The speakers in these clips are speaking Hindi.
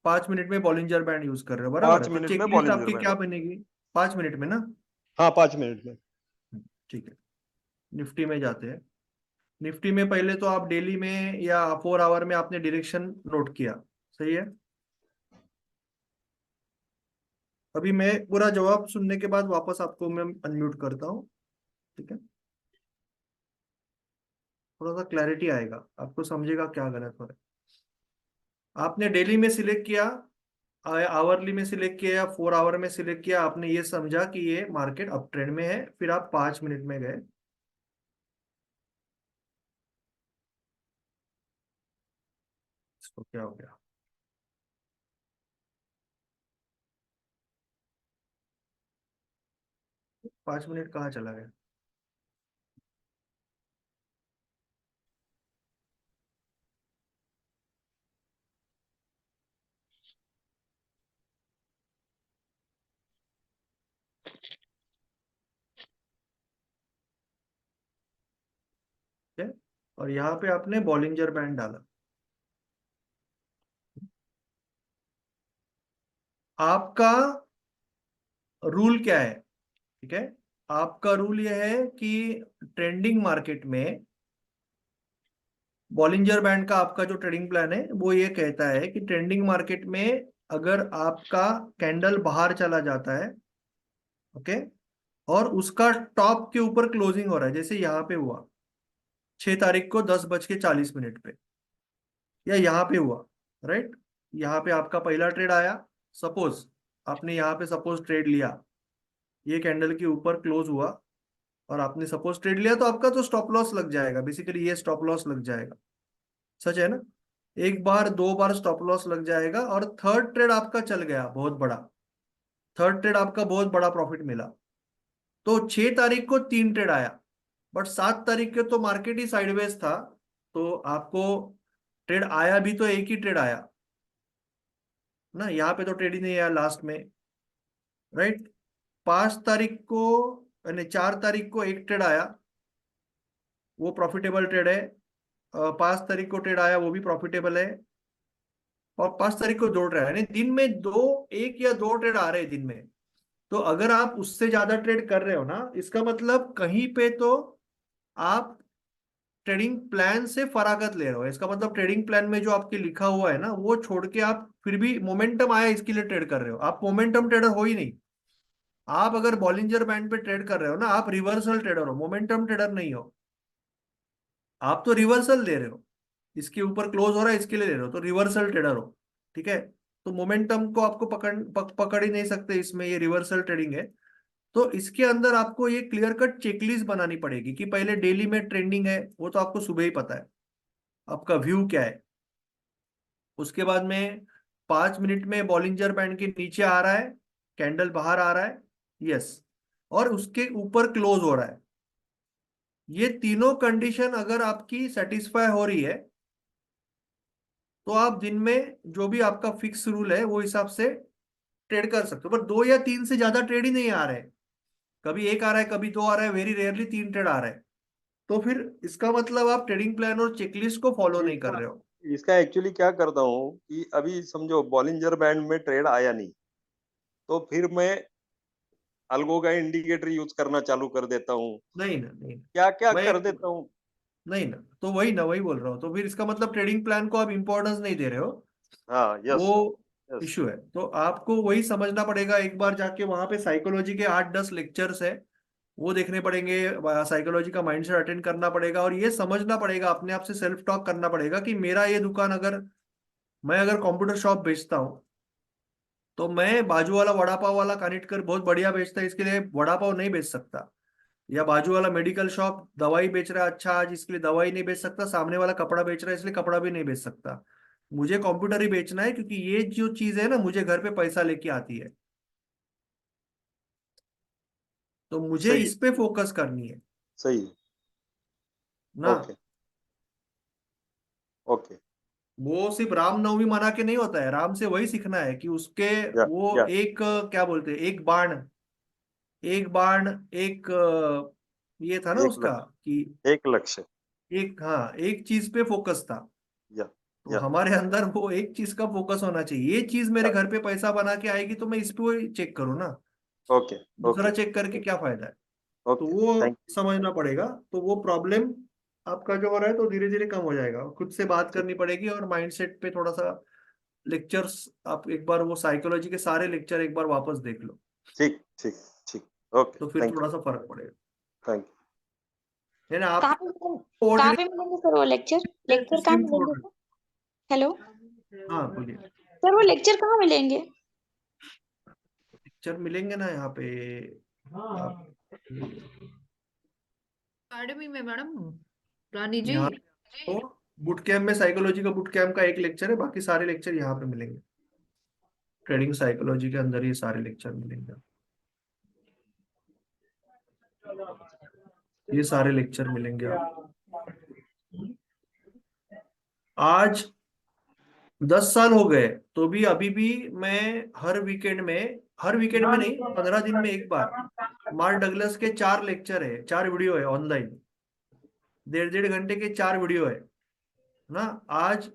5 मिनट में बॉलिंजर बैंड यूज कर रहे हो, बराबर पांच है। तो मिनट में चेकलिस्ट बॉलिंजर आपकी बैंड। क्या बनेगी? 5 मिनट में ना? हाँ 5 मिनट में। ठीक है, निफ्टी में जाते हैं। निफ्टी में पहले तो आप डेली में या 4 आवर में आपने डायरेक्शन नोट किया, सही है। अभी मैं पूरा जवाब सुनने के बाद वापस आपको मैं अनम्यूट करता हूँ, ठीक है। थोड़ा सा क्लैरिटी आएगा, आपको समझेगा क्या गलत हो रहा है। आपने डेली में सिलेक्ट किया, आवरली में सिलेक्ट किया या 4 आवर में सिलेक्ट किया, आपने ये समझा कि ये मार्केट अप ट्रेंड में है, फिर आप 5 मिनट में गए। इसको क्या हो गया? 5 मिनट कहाँ चला गया? ठीक है, और यहाँ पे आपने बॉलिंजर बैंड डाला। आपका रूल क्या है? ठीक है, आपका रूल यह है कि ट्रेंडिंग मार्केट में बॉलिंजर बैंड का आपका जो ट्रेडिंग प्लान है वो ये कहता है कि ट्रेंडिंग मार्केट में अगर आपका कैंडल बाहर चला जाता है, ओके, और उसका टॉप के ऊपर क्लोजिंग हो रहा है, जैसे यहाँ पे हुआ 6 तारीख को 10:40 पे, या यहाँ पे हुआ, राइट। यहाँ पे आपका पहला ट्रेड आया, सपोज आपने यहाँ पे सपोज ट्रेड लिया, ये कैंडल के ऊपर क्लोज हुआ और आपने सपोज ट्रेड लिया, तो आपका तो स्टॉप लॉस लग जाएगा, बेसिकली ये स्टॉप लॉस लग जाएगा, सच है ना। एक बार दो बार स्टॉप लॉस लग जाएगा, और थर्ड ट्रेड आपका चल गया बहुत बड़ा, थर्ड ट्रेड आपका बहुत बड़ा प्रॉफिट मिला। तो 6 तारीख को 3 ट्रेड आया, बट 7 तारीख के तो मार्केट ही साइडवेज था, तो आपको ट्रेड आया भी तो एक ही ट्रेड आया ना, यहाँ पे तो ट्रेड ही नहीं आया लास्ट में, राइट। 5 तारीख को यानी 4 तारीख को एक ट्रेड आया, वो प्रॉफिटेबल ट्रेड है। 5 तारीख को ट्रेड आया, वो भी प्रॉफिटेबल है। और 5 तारीख को दो ट्रेड यानी दिन में दो, एक या दो ट्रेड आ रहे हैं दिन में। तो अगर आप उससे ज्यादा ट्रेड कर रहे हो ना, इसका मतलब कहीं पे तो आप ट्रेडिंग प्लान से फरागत ले रहे हो। इसका मतलब ट्रेडिंग प्लान में जो आपके लिखा हुआ है ना, वो छोड़ के आप फिर भी मोमेंटम आया इसके लिए ट्रेड कर रहे हो। आप मोमेंटम ट्रेडर हो ही नहीं। आप अगर बॉलिंजर बैंड पे ट्रेड कर रहे हो ना, आप रिवर्सल ट्रेडर हो, मोमेंटम ट्रेडर नहीं हो। आप तो रिवर्सल ले रहे हो, इसके ऊपर क्लोज हो रहा है इसके लिए ले रहे हो, तो रिवर्सल ट्रेडर हो, ठीक है। तो मोमेंटम को आपको पकड़ ही नहीं सकते इसमें, ये रिवर्सल ट्रेडिंग है। तो इसके अंदर आपको ये क्लियर कट चेकलिस्ट बनानी पड़ेगी कि पहले डेली में ट्रेंडिंग है, वो तो आपको सुबह ही पता है आपका व्यू क्या है। उसके बाद में 5 मिनट में बॉलिंजर बैंड के नीचे आ रहा है, कैंडल बाहर आ रहा है, यस, और उसके ऊपर क्लोज हो रहा है। ये तीनों कंडीशन अगर आपकी सेटिस्फाई हो रही है, तो आप दिन में जो भी आपका फिक्स रूल है वो हिसाब से ट्रेड कर सकते हो। पर 2 या 3 से ज्यादा ट्रेड ही नहीं आ रहे हैं, कभी एक आ रहा है कभी दो आ रहा है, वेरी रेयरली 3 ट्रेड आ रहा है। तो फिर इसका मतलब आप ट्रेडिंग प्लान और चेकलिस्ट को फॉलो नहीं कर इसका रहे हो। इसका एक्चुअली क्या करता हूँ कि अभी समझो बॉलिंजर बैंड में ट्रेड आया नहीं, तो फिर मैं अल्गो का इंडिकेटर यूज करना चालू कर देता हूँ। नहीं ना, नहीं ना। क्या क्या मैं कर एक, देता हूँ। नहीं ना, तो वही ना, वही बोल रहा हूँ। तो फिर इसका मतलब ट्रेडिंग प्लान को आप इंपॉर्टेंस नहीं दे रहे हो, हाँ यस। वो यस। इशू है। तो आपको वही समझना पड़ेगा, एक बार जाके वहां पे साइकोलॉजी के 8-10 लेक्चर्स है, वो देखने पड़ेंगे। साइकोलॉजी का माइंडसेट अटेंड करना पड़ेगा, और ये समझना पड़ेगा, अपने आप से सेल्फ टॉक करना पड़ेगा कि मेरा ये दुकान अगर, मैं अगर कंप्यूटर शॉप बेचता हूँ, तो मैं बाजू वाला वड़ा पाव वाला कनेक्ट कर बहुत बढ़िया बेचता है, इसके लिए वड़ा पाव नहीं बेच सकता। या बाजू वाला मेडिकल शॉप दवाई बेच रहा है, अच्छा आज इसके लिए दवाई नहीं बेच सकता। सामने वाला कपड़ा बेच रहा है इसलिए कपड़ा भी नहीं बेच सकता। मुझे कंप्यूटर ही बेचना है, क्योंकि ये जो चीज है ना, मुझे घर पे पैसा लेके आती है, तो मुझे सही है। इस पे फोकस करनी है सही है। ना। ओके। ओके। वो सिर्फ रामनवमी मना के नहीं होता है, राम से वही सीखना है कि उसके, या वो या एक क्या बोलते हैं, एक बाण, एक बाण, एक ये था ना एक उसका लक्ष्य। कि एक लक्ष्य। एक, हाँ, एक चीज पे फोकस था। या तो या हमारे अंदर वो एक चीज का फोकस होना चाहिए, ये चीज मेरे घर पे पैसा बना के आएगी तो मैं इस पे चेक करूँ ना, ओके दूसरा ओके चेक करके क्या फायदा है। तो ओके वो थैंक समझना पड़ेगा। तो वो प्रॉब्लम आपका जो हो रहा है तो धीरे धीरे कम हो जाएगा, खुद से बात यू। करनी पड़ेगी और माइंडसेट पे थोड़ा सा लेक्चर्स, आप एक बार वो साइकोलॉजी के सारे लेक्चर एक बार वापस देख लो, ठीक ठीक ठीक ओके तो फिर थैंक थोड़ा सा फर्क पड़ेगा। यू थैंक है ना, आप कहाँ पे मिलेंगे, कहाँ कोऑर्डिनेट पे मिलेंगे सर वो लेक्चर, लेक्चर कहाँ स्ट्रीम मिलेंगे छोड़। सर? हेलो हाँ बोलिए। सर, वो लेक्चर कहाँ मिलेंगे? लेक्चर मिलेंगे ना यहाँ पे आप, अकेडमी में मैडम, रानी जी। यहाँ तो बुट कैम्प में साइकोलॉजी का बुट कैम्प का एक लेक्चर है, बाकी सारे लेक्चर यहाँ पे मिलेंगे। ट्रेडिंग साइकोलॉजी के अंदर ये सारे लेक्चर मिलेंगे, ये सारे लेक्चर मिलेंगे आप। आज 10 साल हो गए तो भी अभी भी मैं हर वीकेंड में नहीं, 15 दिन में एक बार मार्क डगलस के 4 लेक्चर है, 4 वीडियो है ऑनलाइन, 1.5 घंटे के 4 वीडियो है ना। आज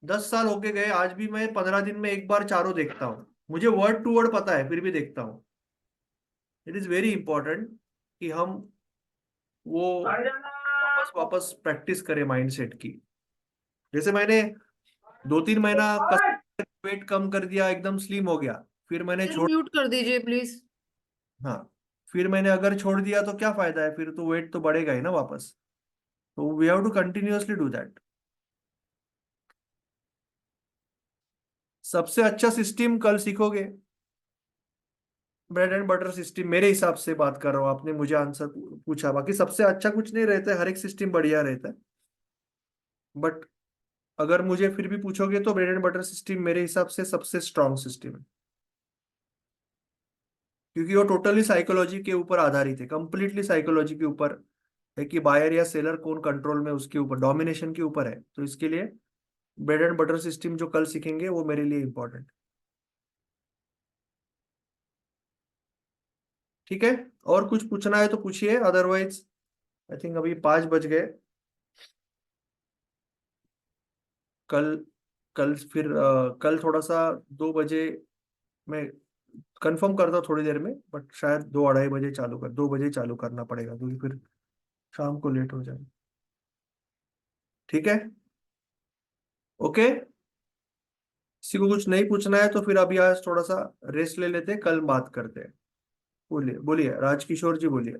10 साल होके गए, आज भी मैं 15 दिन में एक बार चारों देखता हूँ। मुझे वर्ड टू वर्ड पता है फिर भी देखता हूँ। इट इज वेरी इंपॉर्टेंट कि हम वो वापस वापस प्रैक्टिस करें माइंडसेट की। जैसे मैंने 2-3 महीना वेट कम कर दिया, एकदम स्लिम हो गया, फिर मैंने सर छोड़, म्यूट कर दीजिए प्लीज। हाँ, फिर मैंने अगर छोड़ दिया तो क्या फायदा है, फिर तो वेट तो बढ़ेगा ही ना वापस। तो we have to continuously do that. सबसे अच्छा सिस्टम कल सीखोगे, ब्रेड एंड बटर सिस्टम, मेरे हिसाब से बात कर रहा हूँ, आपने मुझे आंसर पूछा, बाकी सबसे अच्छा कुछ नहीं रहता है, हर एक सिस्टम बढ़िया रहता है। बट अगर मुझे फिर भी पूछोगे तो ब्रेड एंड बटर सिस्टम मेरे हिसाब से सबसे स्ट्रांग सिस्टम है, क्योंकि वो टोटली साइकोलॉजी के ऊपर आधारित है, कंप्लीटली साइकोलॉजी के ऊपर है कि बायर या सेलर कौन कंट्रोल में, उसके ऊपर डोमिनेशन के ऊपर है। तो इसके लिए ब्रेड एंड बटर सिस्टम जो कल सीखेंगे वो मेरे लिए इंपॉर्टेंट। ठीक है, और कुछ पूछना है तो पूछिए, अदरवाइज आई थिंक अभी 5 बज गए। कल कल फिर कल थोड़ा सा 2 बजे मैं कंफर्म करता हूँ थोड़ी देर में, बट शायद 2-2:30 बजे चालू कर, 2 बजे चालू करना पड़ेगा क्योंकि फिर शाम को लेट हो जाए। ठीक है, ओके। किसी को कुछ नहीं पूछना है तो फिर अभी आज थोड़ा सा रेस्ट ले लेते हैं, कल बात करते हैं। बोलिए बोलिए, राजकिशोर जी बोलिए।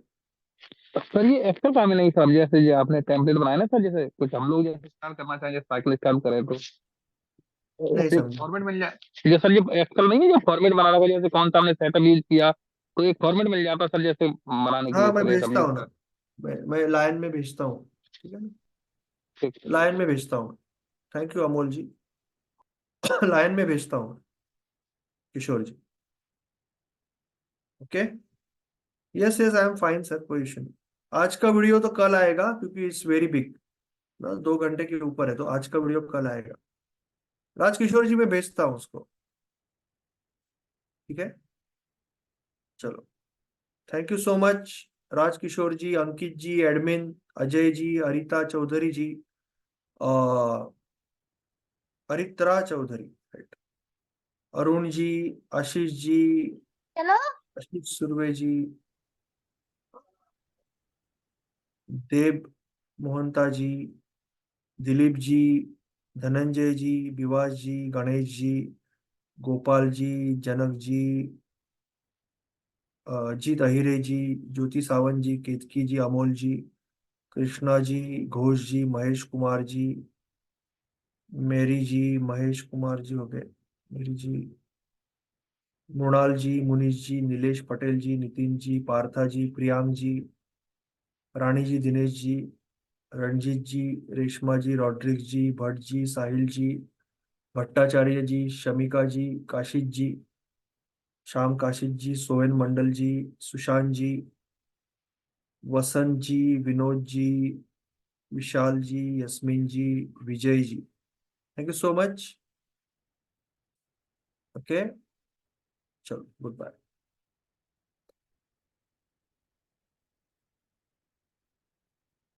सर ये एक्सेल काम नहीं सर, जैसे जो आपने टेम्पलेट बनाया ना सर, जैसे कुछ हम लोग जैसे स्टार्ट करना चाहें, जैसे साइकिल स्टार्ट करें तो नहीं एक समझा। फॉर्मेट मिल जाए। जैसे सर ये एक्सेल नहीं है, जो फॉर्मेट बनाना होगा, जैसे कौन सा हमने सेटअप यूज किया, तो एक फॉर्मेट मिल जाता सर, जैसे बनाने के हाँ लिए मैं सर, जैसे हम भेजता यूज हूँ ना, करें। मैं लाइन में भेजता हूँ। ठीक है ना, ठीक। लाइन में भेजता हूँ। Thank you Amol ji. Line में भेजता हूँ Kishore ji. Okay, yes yes I am fine sir, कोई इशू नहीं। आज का वीडियो तो कल आएगा क्योंकि इट्स वेरी बिग ना, 2 घंटे के ऊपर है, तो आज का वीडियो कल आएगा। राजकिशोर जी मैं भेजता हूँ उसको। ठीक है, चलो, thank you so much. Rajkishore ji, Ankit ji, admin Ajay ji, Arita Chaudhary ji, Aritra Chaudhary, right, Arun ji, Ashish ji, चलो आशीष सुर्वे जी, देव मोहंता जी, दिलीप जी, धनंजय जी, विवास जी, गणेश जी, गोपाल जी, जनक जी, जीत अहिरे जी, ज्योति सावंत जी, केतकी जी, अमोल जी, कृष्णा जी, घोष जी, महेश कुमार जी, मेरी जी, महेश कुमार जी हो गए, Mary ji, Mrinal ji, Munish ji, Nilesh Patel ji, Nitin ji, Partha ji, Priyank ji, Rani ji, Dinesh ji, Ranjit ji, Reshma ji, Roderick ji, Bhatt ji, Sahil ji, Bhattacharya ji, Shamika ji, Kashish ji, Shyam Kashish ji, Sohan Mandal ji, Sushant ji, Vasant ji, Vinod ji, Vishal ji, Yasmin ji, Vijay ji, thank you so much. Okay, चलो गुड बाय।